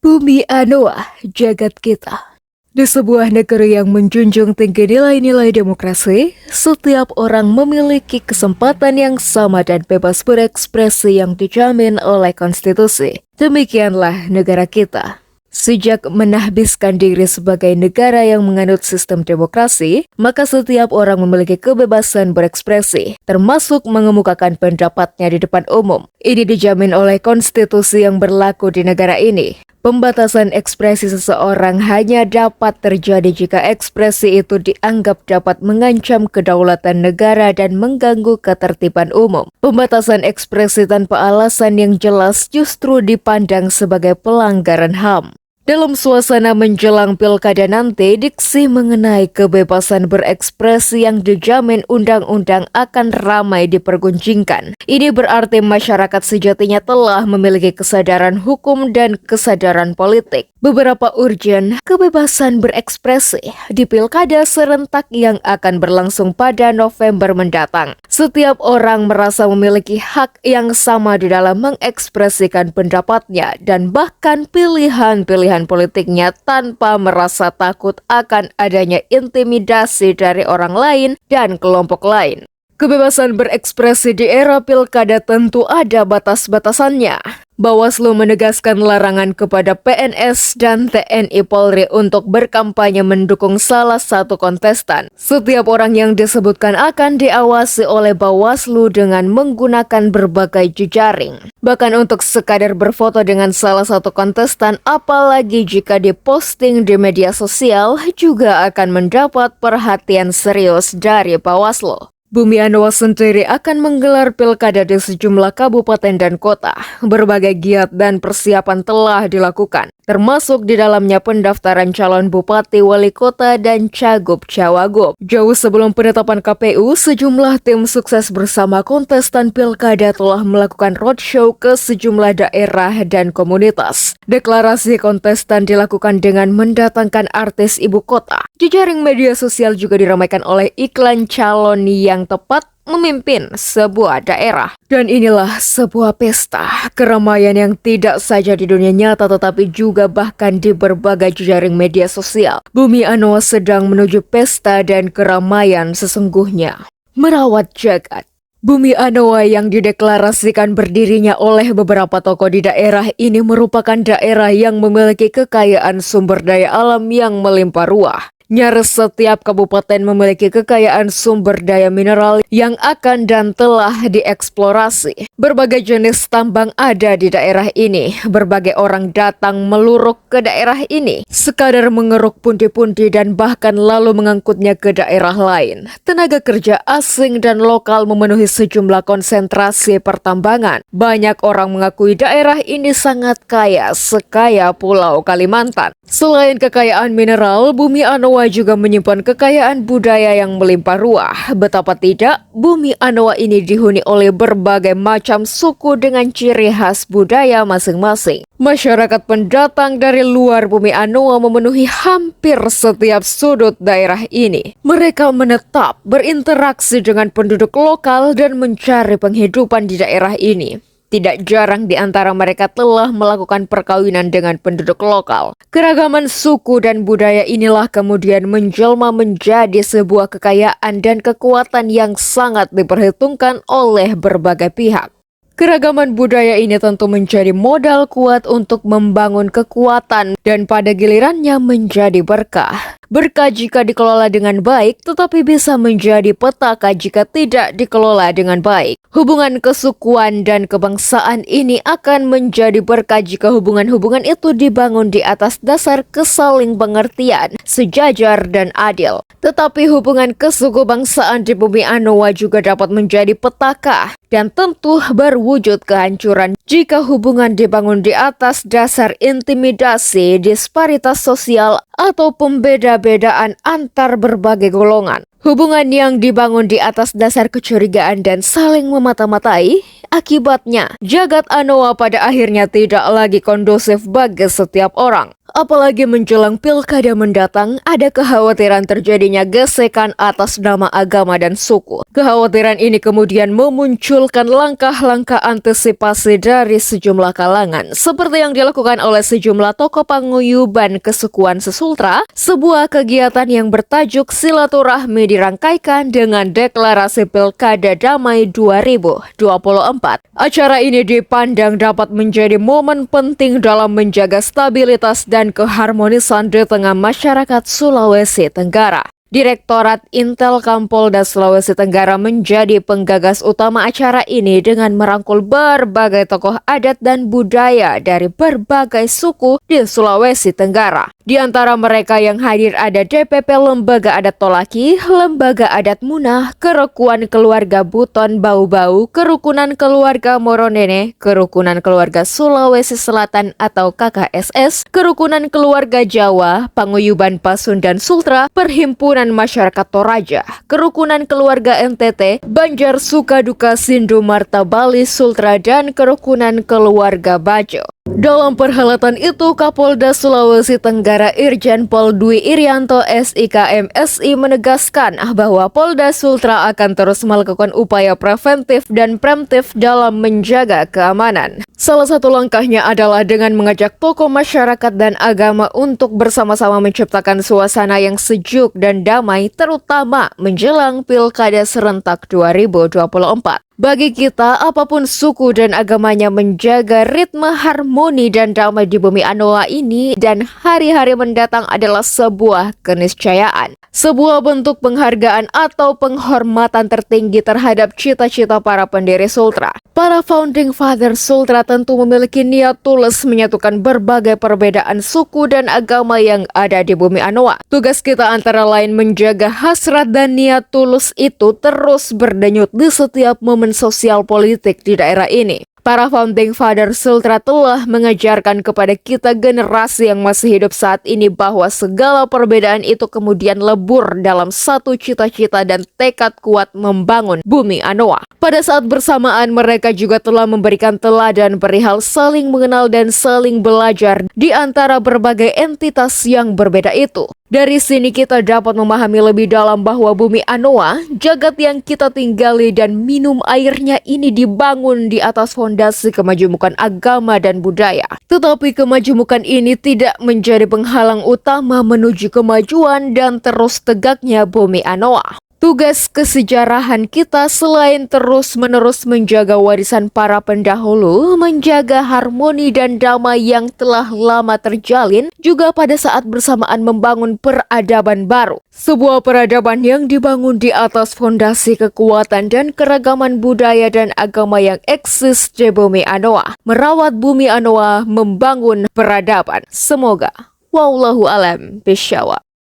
Bumi Anoa, jagat kita. Di sebuah negara yang menjunjung tinggi nilai-nilai demokrasi, setiap orang memiliki kesempatan yang sama dan bebas berekspresi yang dijamin oleh konstitusi. Demikianlah negara kita. Sejak menahbiskan diri sebagai negara yang menganut sistem demokrasi, maka setiap orang memiliki kebebasan berekspresi, termasuk mengemukakan pendapatnya di depan umum. Ini dijamin oleh konstitusi yang berlaku di negara ini. Pembatasan ekspresi seseorang hanya dapat terjadi jika ekspresi itu dianggap dapat mengancam kedaulatan negara dan mengganggu ketertiban umum. Pembatasan ekspresi tanpa alasan yang jelas justru dipandang sebagai pelanggaran HAM. Dalam suasana menjelang pilkada nanti, diksi mengenai kebebasan berekspresi yang dijamin undang-undang akan ramai diperguncingkan. Ini berarti masyarakat sejatinya telah memiliki kesadaran hukum dan kesadaran politik. Beberapa urgen kebebasan berekspresi di pilkada serentak yang akan berlangsung pada November mendatang. Setiap orang merasa memiliki hak yang sama di dalam mengekspresikan pendapatnya dan bahkan pilihan-pilihan politiknya tanpa merasa takut akan adanya intimidasi dari orang lain dan kelompok lain. Kebebasan berekspresi di era pilkada tentu ada batas-batasannya. Bawaslu menegaskan larangan kepada PNS dan TNI Polri untuk berkampanye mendukung salah satu kontestan. Setiap orang yang disebutkan akan diawasi oleh Bawaslu dengan menggunakan berbagai jejaring. Bahkan untuk sekadar berfoto dengan salah satu kontestan, apalagi jika diposting di media sosial, juga akan mendapat perhatian serius dari Bawaslu. Bumi Anoa sendiri akan menggelar pilkada di sejumlah kabupaten dan kota. Berbagai giat dan persiapan telah dilakukan, termasuk di dalamnya pendaftaran calon bupati, wali kota, dan cagup-cawagup. Jauh sebelum penetapan KPU, sejumlah tim sukses bersama kontestan pilkada telah melakukan roadshow ke sejumlah daerah dan komunitas. Deklarasi kontestan dilakukan dengan mendatangkan artis ibu kota. Jejaring media sosial juga diramaikan oleh iklan calon yang tepat memimpin sebuah daerah. Dan inilah sebuah pesta keramaian yang tidak saja di dunia nyata tetapi juga bahkan di berbagai jejaring media sosial. Bumi Anoa sedang menuju pesta dan keramaian sesungguhnya. Merawat jagat. Bumi Anoa yang dideklarasikan berdirinya oleh beberapa tokoh di daerah ini merupakan daerah yang memiliki kekayaan sumber daya alam yang melimpah ruah. Nyaris setiap kabupaten memiliki kekayaan sumber daya mineral yang akan dan telah dieksplorasi. Berbagai jenis tambang ada di daerah ini. Berbagai orang datang meluruk ke daerah ini, sekadar mengeruk pundi-pundi dan bahkan lalu mengangkutnya ke daerah lain. Tenaga kerja asing dan lokal memenuhi sejumlah konsentrasi pertambangan. Banyak orang mengakui daerah ini sangat kaya, sekaya Pulau Kalimantan. Selain kekayaan mineral, Bumi Anoa juga menyimpan kekayaan budaya yang melimpah ruah. Betapa tidak, Bumi Anoa ini dihuni oleh berbagai macam suku dengan ciri khas budaya masing-masing. Masyarakat pendatang dari luar Bumi Anoa memenuhi hampir setiap sudut daerah ini. Mereka menetap, berinteraksi dengan penduduk lokal dan mencari penghidupan di daerah ini. Tidak jarang di antara mereka telah melakukan perkawinan dengan penduduk lokal. Keragaman suku dan budaya inilah kemudian menjelma menjadi sebuah kekayaan dan kekuatan yang sangat diperhitungkan oleh berbagai pihak. Keragaman budaya ini tentu menjadi modal kuat untuk membangun kekuatan dan pada gilirannya menjadi berkah. Berkah jika dikelola dengan baik, tetapi bisa menjadi petaka jika tidak dikelola dengan baik. Hubungan kesukuan dan kebangsaan ini akan menjadi berkah jika hubungan-hubungan itu dibangun di atas dasar kesaling pengertian, sejajar dan adil. Tetapi hubungan kesuku bangsaan di Bumi Anoa juga dapat menjadi petaka dan tentu berwujud kehancuran jika hubungan dibangun di atas dasar intimidasi, disparitas sosial, atau pembeda-bedaan antar berbagai golongan. Hubungan yang dibangun di atas dasar kecurigaan dan saling memata-matai Akibatnya, jagat Anoa pada akhirnya tidak lagi kondusif bagi setiap orang. Apalagi menjelang pilkada mendatang, ada kekhawatiran terjadinya gesekan atas nama agama dan suku. Kekhawatiran ini kemudian memunculkan langkah-langkah antisipasi dari sejumlah kalangan, seperti yang dilakukan oleh sejumlah tokoh paguyuban kesukuan sesultra, sebuah kegiatan yang bertajuk silaturahmi dirangkaikan dengan deklarasi Pilkada Damai 2024. Acara ini dipandang dapat menjadi momen penting dalam menjaga stabilitas dan keharmonisan di tengah masyarakat Sulawesi Tenggara. Direktorat Intel Kampolda Sulawesi Tenggara menjadi penggagas utama acara ini dengan merangkul berbagai tokoh adat dan budaya dari berbagai suku di Sulawesi Tenggara. Di antara mereka yang hadir ada DPP Lembaga Adat Tolaki, Lembaga Adat Munah, Kerukunan Keluarga Buton Bau-Bau, Kerukunan Keluarga Moronene, Kerukunan Keluarga Sulawesi Selatan atau KKSS, Kerukunan Keluarga Jawa, Paguyuban Pasundan Sultra, Perhimpunan Masyarakat Toraja, Kerukunan Keluarga NTT, Banjar Sukaduka Sindu Marta Bali Sultra, dan Kerukunan Keluarga Bajo. Dalam perhelatan itu, Kapolda Sulawesi Tenggara Irjen Pol Dwi Irianto SIKM SI menegaskan bahwa Polda Sultra akan terus melakukan upaya preventif dan preemptif dalam menjaga keamanan. Salah satu langkahnya adalah dengan mengajak tokoh masyarakat dan agama untuk bersama-sama menciptakan suasana yang sejuk dan damai, terutama menjelang Pilkada Serentak 2024. Bagi kita, apapun suku dan agamanya, menjaga ritme harmoni dan damai di bumi Anoa ini dan hari-hari mendatang adalah sebuah keniscayaan. Sebuah bentuk penghargaan atau penghormatan tertinggi terhadap cita-cita para pendiri Sultra. Para founding father Sultra tentu memiliki niat tulus menyatukan berbagai perbedaan suku dan agama yang ada di bumi Anoa. Tugas kita antara lain menjaga hasrat dan niat tulus itu terus berdenyut di setiap momen sosial politik di daerah ini. Para founding father Sultra telah mengajarkan kepada kita generasi yang masih hidup saat ini bahwa segala perbedaan itu kemudian lebur dalam satu cita-cita dan tekad kuat membangun bumi Anoa. Pada saat bersamaan mereka juga telah memberikan teladan perihal saling mengenal dan saling belajar di antara berbagai entitas yang berbeda itu. Dari sini kita dapat memahami lebih dalam bahwa bumi Anoa, jagat yang kita tinggali dan minum airnya ini dibangun di atas fondasi kemajemukan agama dan budaya. Tetapi kemajemukan ini tidak menjadi penghalang utama menuju kemajuan dan terus tegaknya bumi Anoa. Tugas kesejarahan kita selain terus-menerus menjaga warisan para pendahulu, menjaga harmoni dan damai yang telah lama terjalin, juga pada saat bersamaan membangun peradaban baru. Sebuah peradaban yang dibangun di atas fondasi kekuatan dan keragaman budaya dan agama yang eksis di bumi Anoa. Merawat bumi Anoa, membangun peradaban. Semoga. Wallahu alam bishawab.